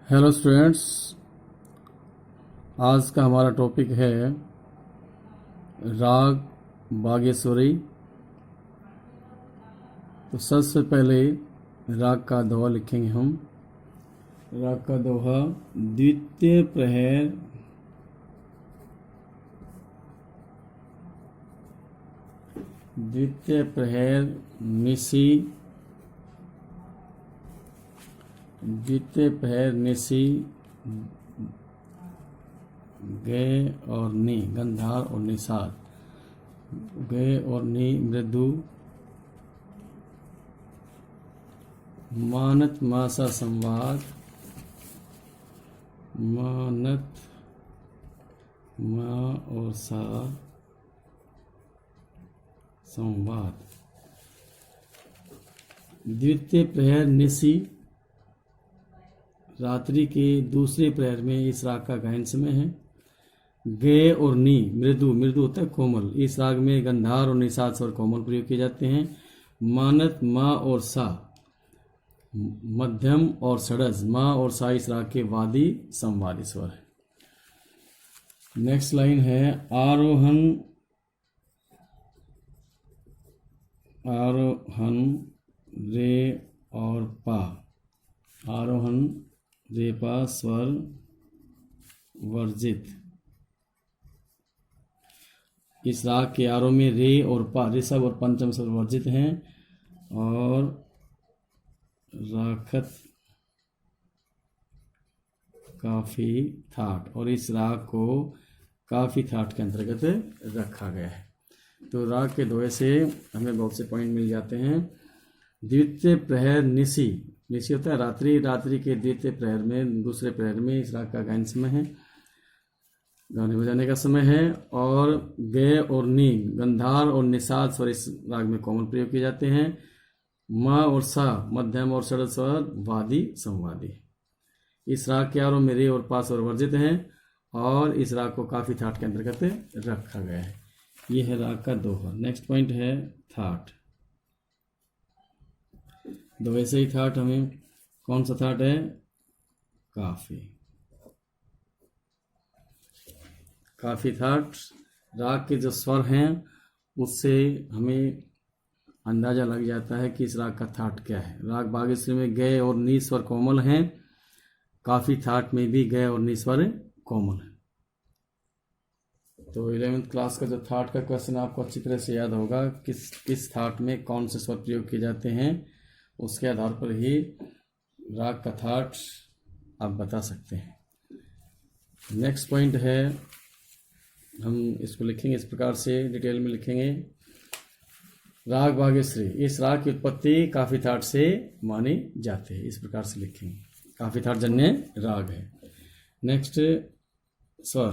Hello students, आज का हमारा टॉपिक है राग बागेश्वरी। तो सबसे पहले राग का दोहा लिखेंगे हम। राग का दोहा। द्वितीय प्रहर निशी, द्वितीय प्रहर निशी गए और नी, गंधार और निषाद, गए और नी मृदु, मानत मासा संवाद, मानत मा और सा संवाद। द्वितीय प्रहर निशी, रात्रि के दूसरे प्रहर में इस राग का गायन समय है। गे और नी मृदु, मृदु होता है कोमल। इस राग में गंधार और निषाद स्वर कोमल प्रयोग किए जाते हैं। मानत मा और सा मध्यम और षडज, मा और सा इस राग के वादी संवादी स्वर है। नेक्स्ट लाइन है आरोहन, आरोहन रे और पा, आरोहन रे पा स्वर वर्जित। इस राग के आरोह में रे और पा, ऋषभ और पंचम स्वर वर्जित हैं। और राखत काफी थाट, और इस राग को काफी थाट के अंतर्गत रखा गया है। तो राग के दोहे से हमें बहुत से पॉइंट मिल जाते हैं। द्वितीय प्रहर निशी, निशी होता है रात्रि, रात्रि के द्वितीय प्रहर में, दूसरे प्रहर में इस राग का गायन समय है, गाने बजाने का समय है। और गय और नी, गंधार और निषाद स्वर इस राग में कोमल प्रयोग किए जाते हैं। मा और सा मध्यम और षड स्वर वादी संवादी। इस राग के आरोह में रे और पा स्वर वर्जित हैं और इस राग को काफी थाट के अंतर्गत रखा गया है। ये है राग का दोहा। नेक्स्ट पॉइंट है थाट। दोहे से ही थाट, हमें कौन सा थाट है? काफी, काफी थाट। राग के जो स्वर हैं उससे हमें अंदाजा लग जाता है कि इस राग का थाट क्या है। राग बागेश्वरी में गय और नी स्वर कोमल हैं, काफी थाट में भी गय और नी स्वर कोमल है। तो 11वीं क्लास का जो थाट का क्वेश्चन आपको अच्छी तरह से याद होगा, किस थाट में कौन से स्वर प्रयोग किए जाते हैं, उसके आधार पर ही राग का थाट आप बता सकते हैं। नेक्स्ट पॉइंट है, हम इसको लिखेंगे इस प्रकार से, डिटेल में लिखेंगे। राग बागेश्वरी, इस राग की उत्पत्ति काफी थाट से मानी जाती है, इस प्रकार से लिखेंगे। काफी थाट जन्य राग है। नेक्स्ट स्वर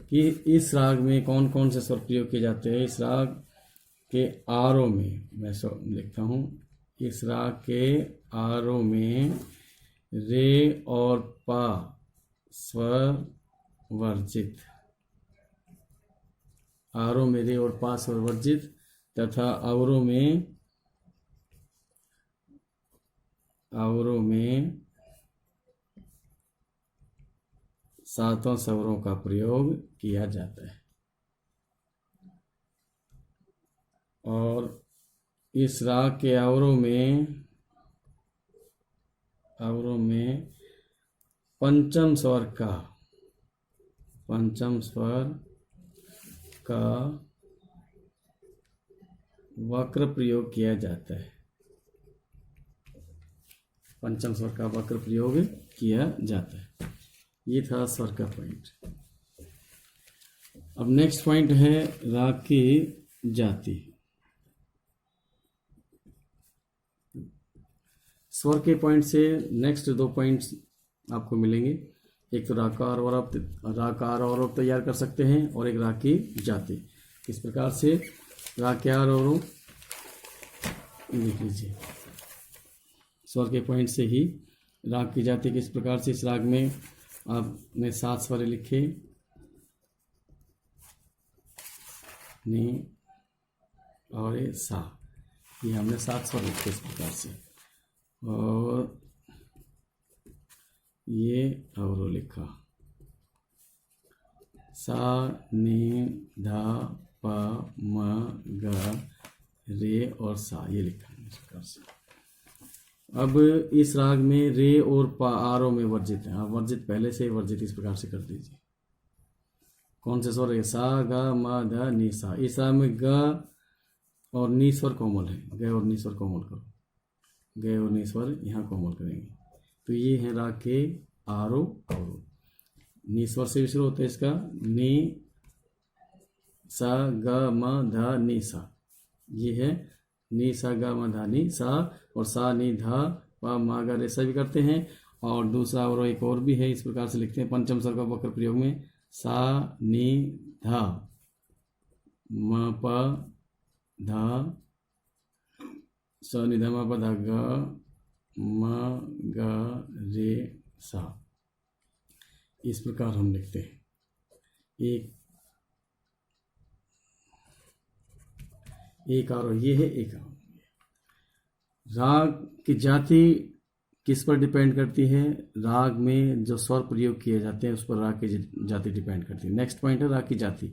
कि इस राग में कौन कौन से स्वर प्रयोग किए जाते हैं। इस राग के आरोह में, मैं लिखता हूँ, इस राग के आरोह में रे और पा स्वर वर्जित, आरोह में रे और पा स्वर वर्जित, तथा अवरोह में सातों स्वरों का प्रयोग किया जाता है। और इस राग के अवरोह में पंचम स्वर का वक्र प्रयोग किया जाता है। पंचम स्वर का वक्र प्रयोग किया जाता है। ये था स्वर का पॉइंट। अब नेक्स्ट पॉइंट है राग की जाति। स्वर के पॉइंट से नेक्स्ट दो पॉइंट्स आपको मिलेंगे। एक तो राग का आरोह तैयार कर सकते हैं और एक राग की जाति। किस प्रकार से? राग के आरोह लिख लीजिए। स्वर के पॉइंट से ही राग की जाति किस प्रकार से। इस राग में आपने 7 स्वर लिखे, नी और सा, ये हमने 7 स्वर लिखे इस प्रकार से। और ये अवरोह लिखा, सा नी धा पा म ग रे और सा, ये लिखा है इस प्रकार से। अब इस राग में रे और पा आरोह में वर्जित है। आप वर्जित पहले से वर्जित इस प्रकार से कर दीजिए। कौन से स्वर है? सा ग म ध नी सा। इस राग में ग और नी स्वर कोमल है, ग और नी स्वर कोमल करो, ग और नी स्वर यहाँ कोमल करेंगे। तो ये है राग के आरोह अवरोह। नी स्वर से भी शुरू होता है इसका, नी सा ग म ध नी सा, ये है नी सा ग म ध नी सा। और सा नी धा प म ग रे, ऐसा भी करते हैं। और दूसरा अवरोह एक और भी है, इस प्रकार से लिखते हैं पंचम स्वर का वक्र प्रयोग में, सा नी धा म प धा, स नि ध म प ध ग म ग रे सा। इस प्रकार हम लिखते हैं। एक आरोह ये है, एक आरोह। राग की जाति किस पर डिपेंड करती है? राग में जो स्वर प्रयोग किए जाते हैं उस पर राग की जाति डिपेंड करती है। नेक्स्ट पॉइंट है राग की जाति।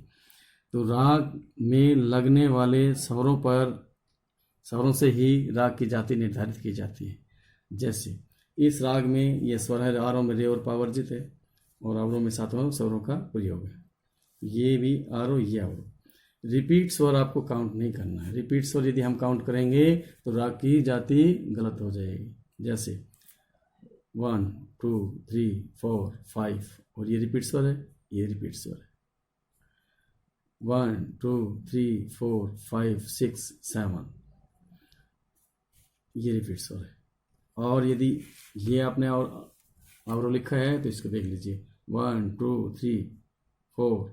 तो राग में लगने वाले स्वरों से ही राग की जाति निर्धारित की जाती है। जैसे इस राग में ये स्वर है, आरोह में रे और पा वर्जित है और अवरोह में सातों स्वरों का प्रयोग है। ये भी आरोह, ये अवरोह। रिपीट स्वर आपको काउंट नहीं करना है। रिपीट स्वर यदि हम काउंट करेंगे तो राग की जाति गलत हो जाएगी। जैसे 1 2 3 4 5, और ये रिपीट स्वर है, ये रिपीट स्वर है। 1 2 3 4 5 6 7, ये रिपीट स्वर है। और यदि ये आपने और अवरोह लिखा है तो इसको देख लीजिए, 1 2 3 4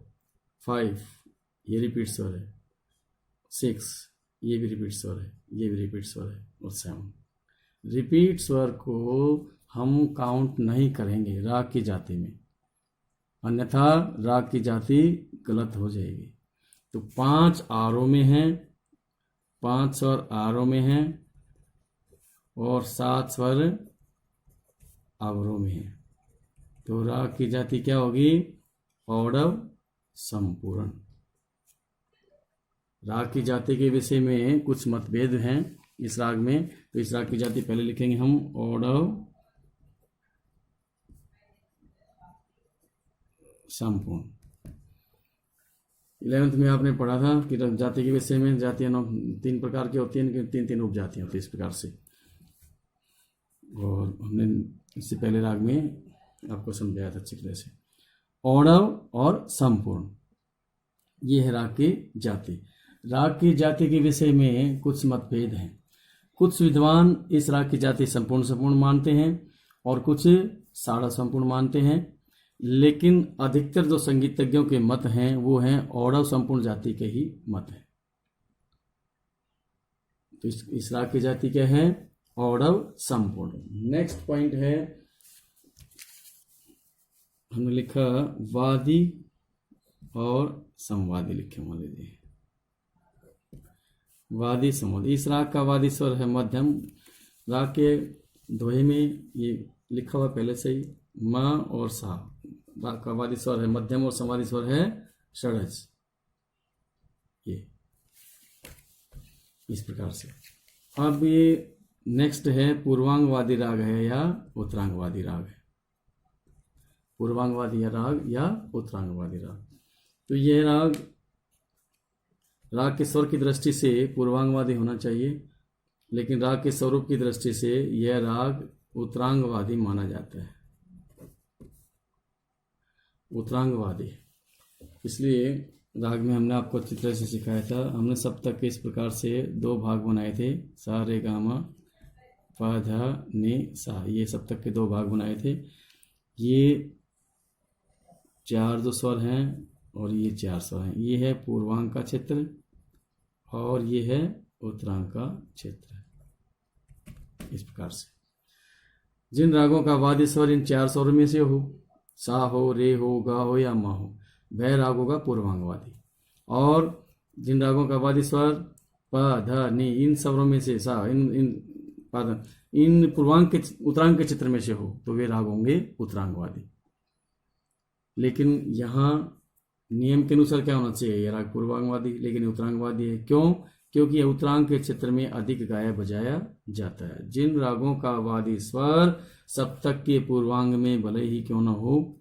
5, ये रिपीट स्वर है। 6, ये भी रिपीट स्वर है, ये भी रिपीट स्वर है। और 7, रिपीट स्वर को हम काउंट नहीं करेंगे राग की जाति में, अन्यथा राग की जाति गलत हो जाएगी। तो 5 आरोह में हैं, 5 स्वर आरोह में हैं और 7 स्वर अवरोह में हैं। तो राग की जाति क्या होगी? औडव संपूर्ण। राग की जाति के विषय में कुछ मतभेद हैं इस राग में। तो इस राग की जाति पहले लिखेंगे हम औडव संपूर्ण। 11th में आपने पढ़ा था कि जाति के विषय में जातियां 3 प्रकार की होती हैं, 3 उपजातियां होती है इस प्रकार से। और हमने इससे पहले राग में आपको समझाया था अच्छी तरह से। औडव और संपूर्ण, ये है राग की जाति। राग की जाति के विषय में कुछ मतभेद हैं। कुछ विद्वान इस राग की जाति संपूर्ण मानते हैं और कुछ साड़ा संपूर्ण मानते हैं, लेकिन अधिकतर जो संगीतज्ञों के मत हैं वो हैं औडव संपूर्ण जाति के ही मत हैं। तो इस राग की जाति क्या है? औडव संपूर्ण। नेक्स्ट पॉइंट है, हमने लिखा वादी और संवादी, लिखे मान लीजिए वादी संवादी। इस राग का वादी स्वर है मध्यम। राग के दोहे में ये लिखा हुआ पहले से ही, म और सा। राग का वादी स्वर है मध्यम और संवादी स्वर है षड्ज। ये इस प्रकार से। अब ये नेक्स्ट है पूर्वांगवादी राग है या उत्तरांगवादी राग है। पूर्वांगवादी राग या उत्तरांगवादी राग। तो यह राग के स्वर की दृष्टि से पूर्वांगवादी होना चाहिए, लेकिन राग के स्वरूप की दृष्टि से यह राग उत्तरांगवादी माना जाता है। उत्तरांगवादी इसलिए राग में हमने आपको अच्छी तरह से सिखाया था। हमने सप्तक के इस प्रकार से 2 भाग बनाए थे, सा रे गा मा पा धा नी सा। ये सप्तक के 2 भाग बनाए थे। ये 4 जो स्वर हैं और ये 4 स्वर हैं। ये है पूर्वांग का क्षेत्र और ये है उत्तरांग का क्षेत्र। इस प्रकार से जिन रागों का वादी स्वर इन 4 स्वरों में से हो, सा हो, रे हो, गा हो या मा हो, वह राग होगा पूर्वांगवादी। और जिन रागों का वादी स्वर प ध नी इन स्वरों में से सा इन पूर्वांग के उत्तरांग के चित्र में से हो तो वे राग होंगे उत्तरांगवादी। लेकिन यहाँ नियम के अनुसार क्या होना चाहिए, ये राग पूर्वांगवादी, लेकिन उत्तरांगवादी है। क्यों? क्योंकि यह उत्तरांग के क्षेत्र में अधिक गाया बजाया जाता है। जिन रागों का वादी स्वर सप्तक के पूर्वांग में भले ही क्यों न हो,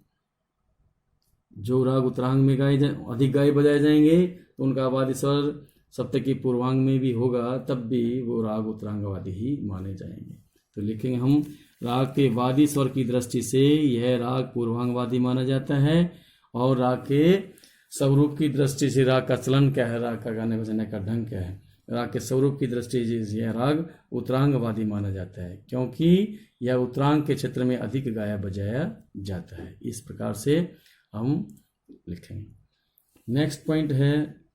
जो राग उत्तरांग में अधिक गाए बजाए जाएंगे तो उनका वादी स्वर सप्तक के पूर्वांग में भी होगा, तब भी वो राग उत्तरांगवादी ही माने जाएंगे। तो लिखेंगे हम, राग के वादी स्वर की दृष्टि से यह राग पूर्वांगवादी माना जाता है, और राग के स्वरूप की दृष्टि से राग का चलन क्या है, राग का गाने बजाने का ढंग क्या है, राग के स्वरूप की दृष्टि से यह राग उत्तरांगवादी माना जाता है, क्योंकि यह उत्तरांग के क्षेत्र में अधिक गाया बजाया जाता है। इस प्रकार से हम लिखेंगे। नेक्स्ट पॉइंट है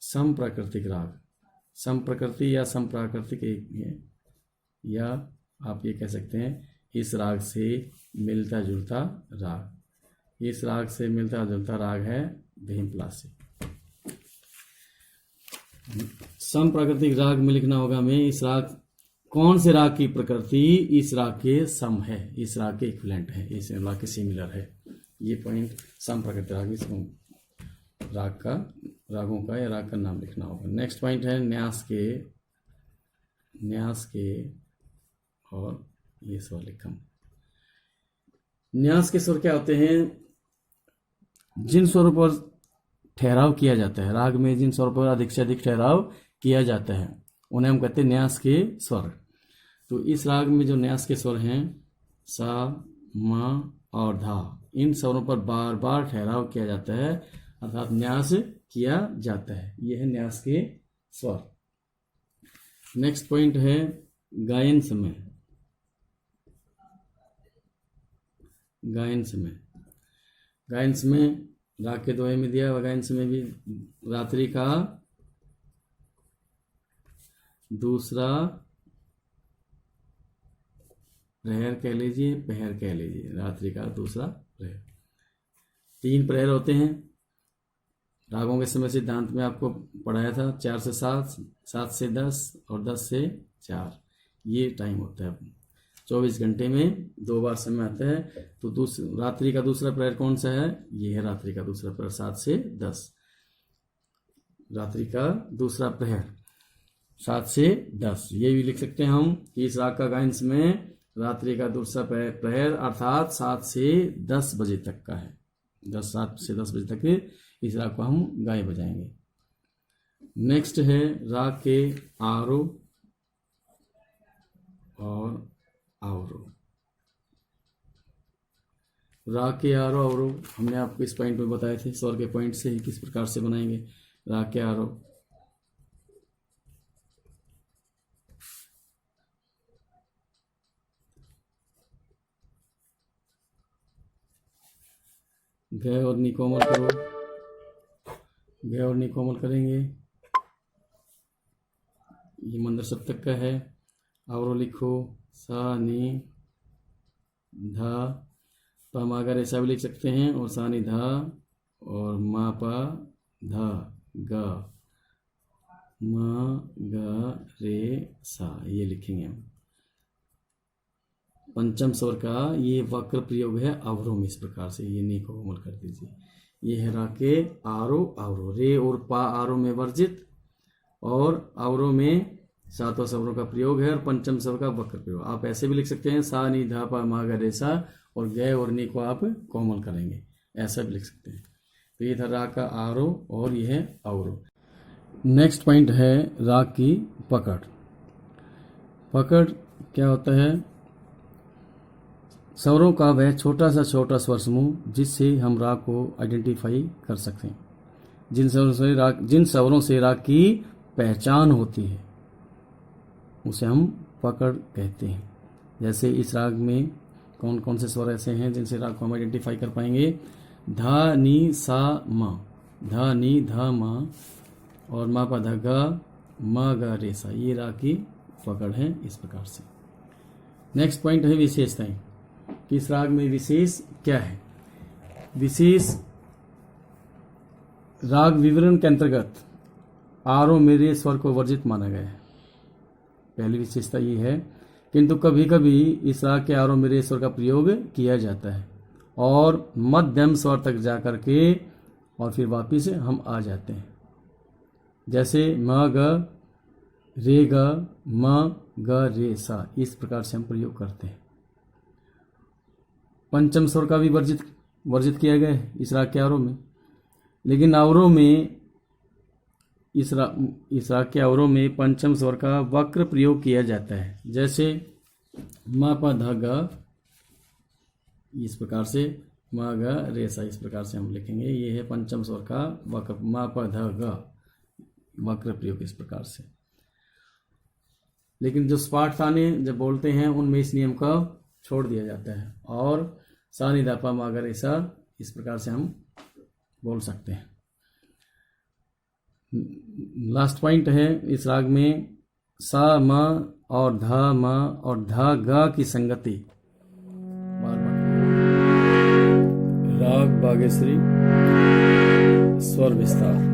समप्राकृतिक राग। समप्रकृति या समप्राकृतिक एक है, या आप ये कह सकते हैं इस राग से मिलता जुलता राग। इस राग से मिलता जुलता राग है भीमपलासी। समप्राकृतिक राग में लिखना होगा हमें, इस राग कौन से राग की प्रकृति इस राग के सम है, इस राग के इक्विवेलेंट है, इस राग के सिमिलर है। ये पॉइंट समप्राकृतिक राग, इसको राग का, रागों का या राग का नाम लिखना होगा। नेक्स्ट पॉइंट है न्यास के और ये स्वर लिखम। न्यास के स्वर क्या होते हैं? जिन स्वरों पर ठहराव किया जाता है, राग में जिन स्वरों पर अधिक से अधिक ठहराव किया जाता है उन्हें हम कहते हैं न्यास के स्वर। तो इस राग में जो न्यास के स्वर हैं सा, म और धा, इन स्वरों पर बार बार ठहराव किया जाता है, अर्थात न्यास किया जाता है। यह है न्यास के स्वर। नेक्स्ट पॉइंट है गायन समय। गायन समय राग के दोहे में दिया हुआ। गायन समय भी रात्रि का दूसरा प्रहर कह लीजिए, पहर कह लीजिए, रात्रि का दूसरा प्रहर। 3 प्रहर होते हैं। रागों के समय सिद्धांत में आपको पढ़ाया था 4 से 7, 7 से 10 और 10 से 4, ये टाइम होता है। 24 घंटे में 2 बार समय आता है। तो रात्रि का दूसरा प्रहर कौन सा है? ये है रात्रि का दूसरा प्रहर 7 से 10। रात्रि का दूसरा प्रहर 7 से 10, ये भी लिख सकते हैं हम कि इस राग का गायन समय रात्रि का दूसरा प्रहर अर्थात 7 से 10 बजे तक का है। 7 से 10 बजे तक इस राग को हम गाए बजाएंगे। नेक्स्ट है राग के आरोह और अवरोह। राग के आरोह अवरोह हमने आपको इस पॉइंट में बताए थे, स्वर के पॉइंट से ही किस प्रकार से बनाएंगे राग के आरोह। ग और नी कोमल करो, ग और नी कोमल करेंगे। ये मंदर सप्तक का है। अवरोह लिखो सा नी धा पा मा गा रे सा भी लिख सकते हैं, और सा नी धा और मा पा धा गा मा गा रे सा, ये लिखेंगे हम। पंचम स्वर का ये वक्र प्रयोग है अवरोह में, इस प्रकार से ये नी को कोमल कर दीजिए। ये है राग के आरोह अवरोह। रे और पा आरोह में वर्जित, और अवरोह में 7वां स्वरों का प्रयोग है, और पंचम स्वर का वक्र प्रयोग। आप ऐसे भी लिख सकते हैं सा नी धा पा मा गा रे सा, और ग और नी को आप कोमल करेंगे, ऐसा भी लिख सकते हैं। तो ये था राग का आरोह और यह है अवरोह। नेक्स्ट पॉइंट है राग की पकड़। पकड़ क्या होता है? स्वरों का वह छोटा छोटा स्वर समूह जिससे हम राग को आइडेंटिफाई कर सकते हैं। जिन स्वरों से राग की पहचान होती है उसे हम पकड़ कहते हैं। जैसे इस राग में कौन कौन से स्वर ऐसे हैं जिनसे राग को हम आइडेंटिफाई कर पाएंगे? धा नी सा मा, धा नी धा मा, और मा पा धा गा मा गा रे सा, ये राग की पकड़ है इस प्रकार से। नेक्स्ट पॉइंट है विशेषताएं। इस राग में विशेष क्या है? विशेष राग विवरण के अंतर्गत आरोह में रे स्वर को वर्जित माना गया है। पहली विशेषता ये है किंतु कभी कभी इस राग के आरोह में रे स्वर का प्रयोग किया जाता है और मध्यम स्वर तक जा कर के और फिर वापिस हम आ जाते हैं। जैसे म ग रे ग म ग रे सा, इस प्रकार से हम प्रयोग करते हैं। पंचम स्वर का भी वर्जित किया गया है इस राग के आरोह में, लेकिन आवरोह में इस राग के आवरोह में पंचम स्वर का वक्र प्रयोग किया जाता है। जैसे म प ध ग, इस प्रकार से म ग रे सा, इस प्रकार से हम लिखेंगे। ये है पंचम स्वर का वक्र, म प ध ग, वक्र प्रयोग इस प्रकार से। लेकिन जो स्पाट ताने जब बोलते हैं उनमें इस नियम का छोड़ दिया जाता है और सा नि धा पा मा गा रे सा, इस प्रकार से हम बोल सकते हैं। लास्ट पॉइंट है इस राग में सा म और ध म और ध ग की संगति। राग बागेश्वरी स्वर विस्तार।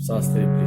शास्त्रीय